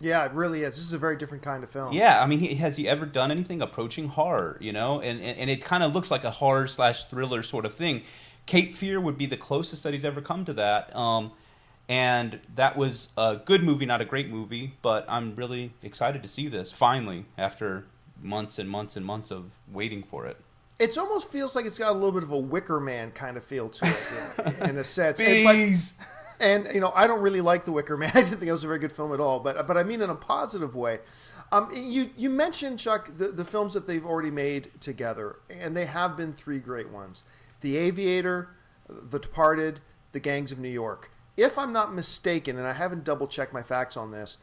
Yeah, it really is. This is a very different kind of film. Yeah, I mean, has he ever done anything approaching horror? And it kind of looks like a horror slash thriller sort of thing. Cape Fear would be the closest that he's ever come to that. And that was a good movie, not a great movie, but I'm really excited to see this finally after months and months and months of waiting for it. It almost feels like it's got a little bit of a Wicker Man kind of feel to it in a sense. Bees! And I don't really like The Wicker Man. I didn't think it was a very good film at all, but I mean in a positive way. You mentioned, Chuck, the films that they've already made together, and they have been three great ones. The Aviator, The Departed, The Gangs of New York. If I'm not mistaken, and I haven't double-checked my facts on this,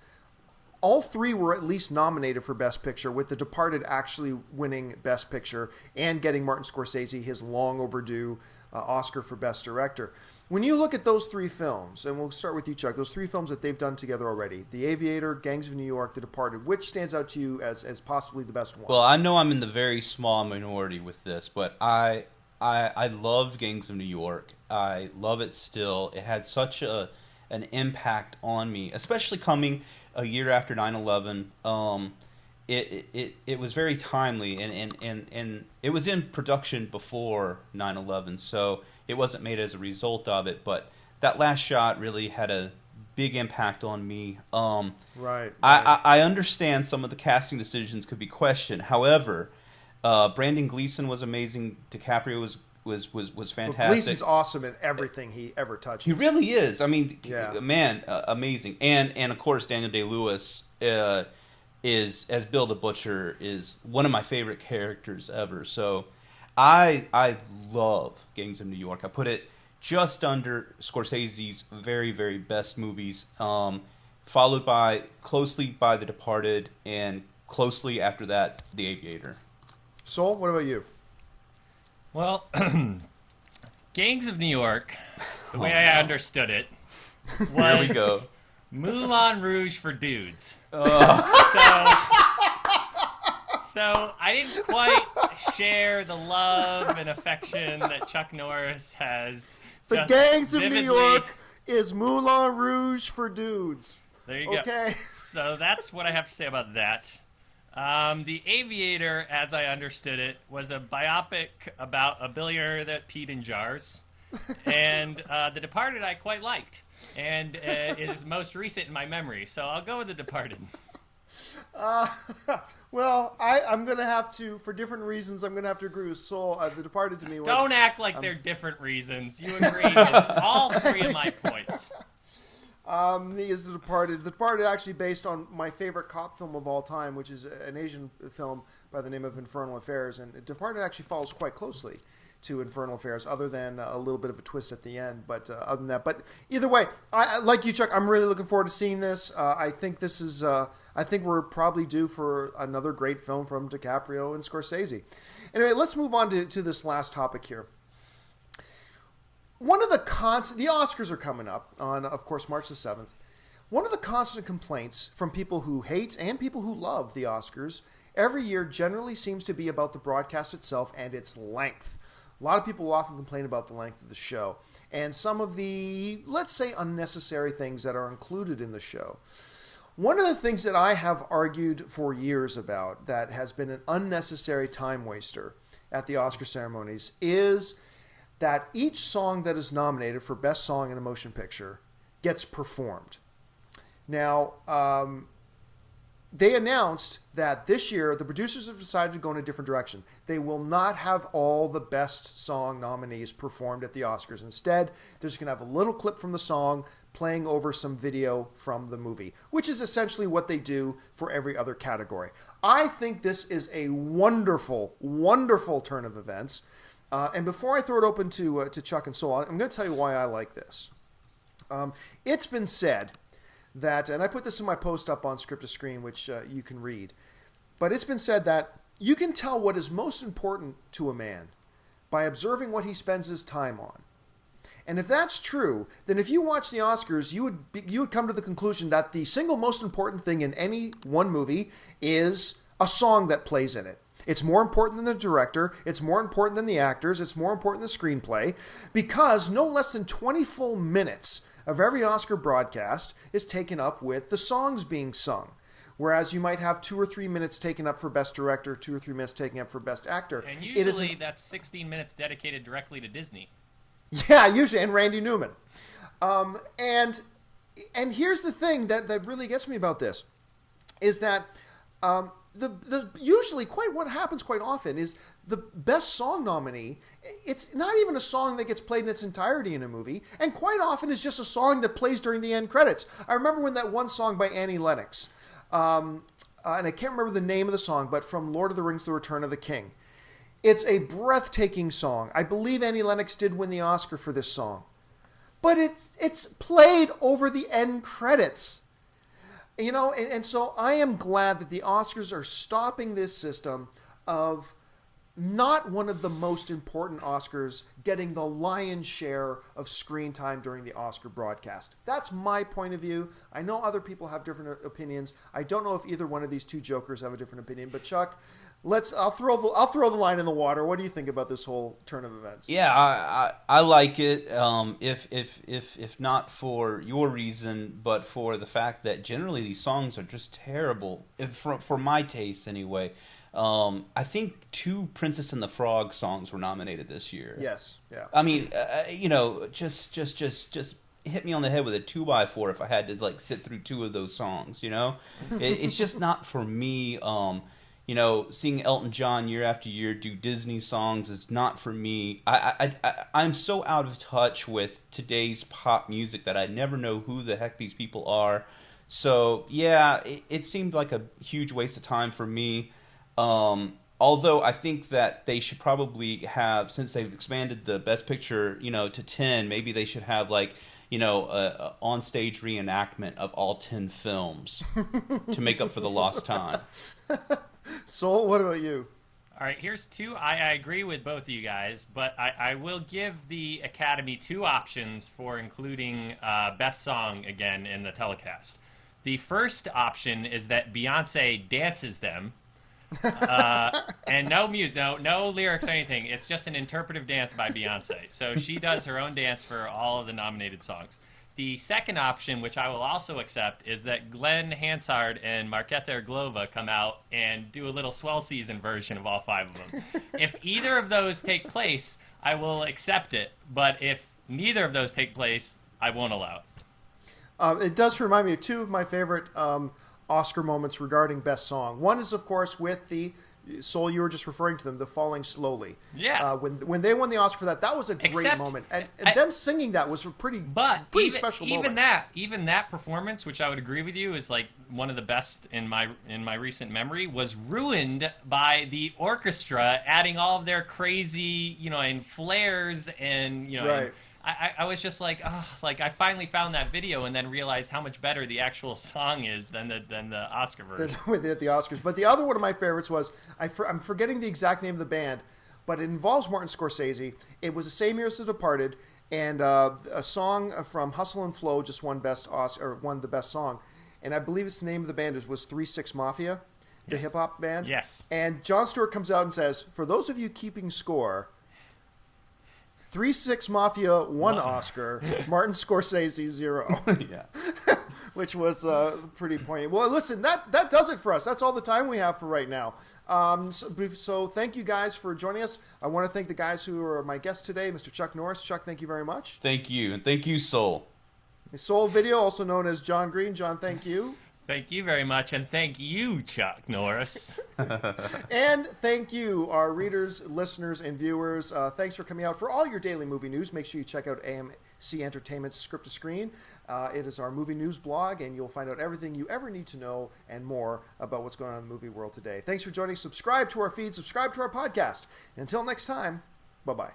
all three were at least nominated for Best Picture, with The Departed actually winning Best Picture and getting Martin Scorsese his long overdue Oscar for Best Director. When you look at those three films, and we'll start with you, Chuck, those three films that they've done together already, The Aviator, Gangs of New York, The Departed, which stands out to you as possibly the best one? Well, I know I'm in the very small minority with this, but I loved Gangs of New York. I love it still. It had such an impact on me, especially coming a year after 9/11. It was very timely, and it was in production before 9/11, so it wasn't made as a result of it. But that last shot really had a big impact on me. Right. I understand some of the casting decisions could be questioned. However, Brandon Gleeson was amazing. DiCaprio was fantastic. Well, Gleason's awesome in everything he ever touches. He really is. I mean, yeah. Man, amazing. And of course, Daniel Day-Lewis is, as Bill the Butcher, is one of my favorite characters ever. So I love Gangs of New York. I put it just under Scorsese's very, very best movies, followed closely by The Departed, and closely after that, The Aviator. Soul, what about you? Well, Gangs of New York, the way I understood it, was Here we go. Moulin Rouge for dudes. So I didn't quite share the love and affection that Chuck Norris has. The Gangs of New York is Moulin Rouge for dudes. There you go. Okay. So that's what I have to say about that. The Aviator, as I understood it, was a biopic about a billionaire that peed in jars. And The Departed I quite liked, and is most recent in my memory. So I'll go with The Departed. Well, I'm going to have to, for different reasons, I'm going to have to agree with Soul. The Departed to me was... Don't act like they're different reasons. You agree with all three of my points. He is The Departed. The Departed actually based on my favorite cop film of all time, which is an Asian film by the name of Infernal Affairs. And Departed actually follows quite closely to Infernal Affairs, other than a little bit of a twist at the end. But other than that, but either way, I like you, Chuck. I'm really looking forward to seeing this. I think this is. I think we're probably due for another great film from DiCaprio and Scorsese. Anyway, let's move on to this last topic here. One of the the Oscars are coming up on, of course, March the 7th. One of the constant complaints from people who hate and people who love the Oscars every year generally seems to be about the broadcast itself and its length. A lot of people will often complain about the length of the show and some of the, let's say, unnecessary things that are included in the show. One of the things that I have argued for years about that has been an unnecessary time waster at the Oscar ceremonies is that each song that is nominated for Best Song in a Motion Picture gets performed. Now, they announced that this year the producers have decided to go in a different direction. They will not have all the Best Song nominees performed at the Oscars. Instead, they're just going to have a little clip from the song playing over some video from the movie, which is essentially what they do for every other category. I think this is a wonderful, wonderful turn of events. And before I throw it open to Chuck and Soul, I'm going to tell you why I like this. It's been said that, and I put this in my post up on Script-To-Screen, which you can read, but it's been said that you can tell what is most important to a man by observing what he spends his time on. And if that's true, then if you watch the Oscars, you would come to the conclusion that the single most important thing in any one movie is a song that plays in it. It's more important than the director. It's more important than the actors. It's more important than the screenplay, because no less than 20 full minutes of every Oscar broadcast is taken up with the songs being sung. Whereas you might have 2 or 3 minutes taken up for Best Director, 2 or 3 minutes taken up for Best Actor. And usually that's 16 minutes dedicated directly to Disney. Yeah, usually, and Randy Newman. And here's the thing that really gets me about this, is that the usually what happens quite often is the Best Song nominee, it's not even a song that gets played in its entirety in a movie, and quite often is just a song that plays during the end credits. I remember when that one song by Annie Lennox, and I can't remember the name of the song, but from Lord of the Rings: The Return of the King. It's a breathtaking song. I believe Annie Lennox did win the Oscar for this song. But it's played over the end credits. You know, and so I am glad that the Oscars are stopping this system of not one of the most important Oscars getting the lion's share of screen time during the Oscar broadcast. That's my point of view. I know other people have different opinions. I don't know if either one of these two jokers have a different opinion. But Chuck, I'll throw the line in the water. What do you think about this whole turn of events? Yeah, I like it. If not for your reason, but for the fact that generally these songs are just terrible, for my taste anyway. I think 2 Princess and the Frog songs were nominated this year. Yes, yeah. I mean, just hit me on the head with a 2x4 if I had to sit through 2 of those songs. It's just not for me. Seeing Elton John year after year do Disney songs is not for me. I'm so out of touch with today's pop music that I never know who the heck these people are. So yeah, it seemed like a huge waste of time for me. Although I think that they should probably have, since they've expanded the Best Picture, to 10, maybe they should have a on-stage reenactment of all 10 films to make up for the lost time. Soul, what about you? All right, here's 2. I agree with both of you guys, but I will give the Academy 2 options for including Best Song again in the telecast. The first option is that Beyonce dances them. And no music, no lyrics or anything. It's just an interpretive dance by Beyonce. So she does her own dance for all of the nominated songs. The second option, which I will also accept, is that Glenn Hansard and Markéta Irglova come out and do a little swell season version of all 5 of them. If either of those take place, I will accept it. But if neither of those take place, I won't allow it. It does remind me of 2 of my favorite Oscar moments regarding Best Song. One is, of course, with the Soul, you were just referring to them, the Falling Slowly. Yeah. When they won the Oscar for that, that was a great moment. And them singing that was a pretty special moment. Even that performance, which I would agree with you is one of the best in my recent memory, was ruined by the orchestra adding all of their crazy, and flares and, Right. And I was just I finally found that video and then realized how much better the actual song is than the Oscar version. At the Oscars. But the other one of my favorites was, I'm forgetting the exact name of the band, but it involves Martin Scorsese. It was the same year as The Departed, and a song from Hustle and Flow just won the best song. And I believe the name of the band was 3 6 Mafia, the hip-hop band. Yes. And Jon Stewart comes out and says, for those of you keeping score, 3 6 Mafia 1 Oscar, Martin Scorsese 0. Yeah. Which was pretty poignant. Well, listen, that does it for us. That's all the time we have for right now. So thank you guys for joining us. I want to thank the guys who are my guests today, Mr. Chuck Norris. Chuck, thank you very much. Thank you, and thank you, Soul. Soul Video, also known as John Green. John, thank you. Thank you very much, and thank you, Chuck Norris. And thank you, our readers, listeners, and viewers. Thanks for coming out for all your daily movie news. Make sure you check out AMC Entertainment's Script-To-Screen. It is our movie news blog, and you'll find out everything you ever need to know and more about what's going on in the movie world today. Thanks for joining. Subscribe to our feed. Subscribe to our podcast. And until next time, bye-bye.